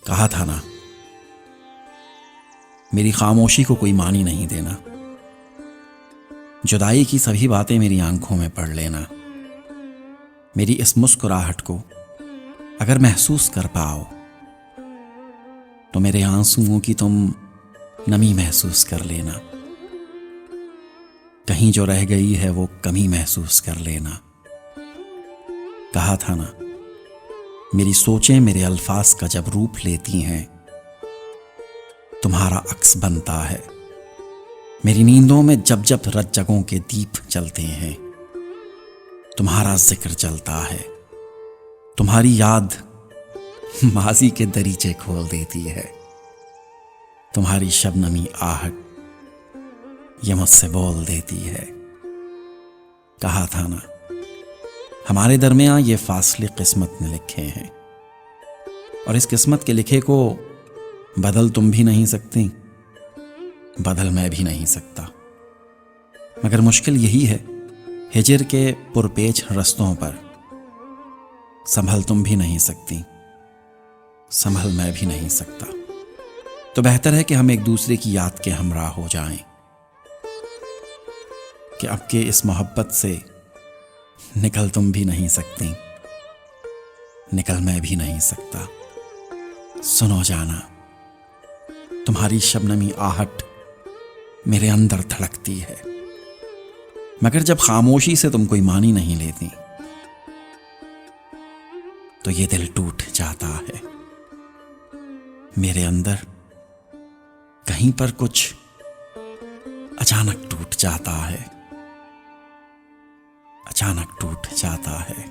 कहा था ना, मेरी खामोशी को कोई मानी नहीं देना। जुदाई की सभी बातें मेरी आंखों में पढ़ लेना। मेरी इस मुस्कुराहट को अगर महसूस कर पाओ तो मेरे आंसुओं की तुम नमी महसूस कर लेना। कहीं जो रह गई है वो कमी महसूस कर लेना। कहा था ना, मेरी सोचें मेरे अल्फाज का जब रूप लेती हैं, तुम्हारा अक्स बनता है। मेरी नींदों में जब जब रत जगों के दीप जलते हैं, तुम्हारा जिक्र चलता है। तुम्हारी याद माजी के दरीचे खोल देती है। तुम्हारी शबनमी आहट ये मुझसे बोल देती है। कहा था ना, हमारे दरमियां ये फासले किस्मत ने लिखे हैं, और इस किस्मत के लिखे को बदल तुम भी नहीं सकती, बदल मैं भी नहीं सकता। मगर मुश्किल यही है, हिजर के पुरपेच रस्तों पर संभल तुम भी नहीं सकती, संभल मैं भी नहीं सकता। तो बेहतर है कि हम एक दूसरे की याद के हमराह हो जाएं, कि अब के इस मोहब्बत से निकल तुम भी नहीं सकती, निकल मैं भी नहीं सकता। सुनो जाना, तुम्हारी शबनमी आहट मेरे अंदर धड़कती है, मगर जब खामोशी से तुम कोई मानी नहीं लेती तो ये दिल टूट जाता है। मेरे अंदर कहीं पर कुछ अचानक टूट जाता है, अचानक टूट जाता है।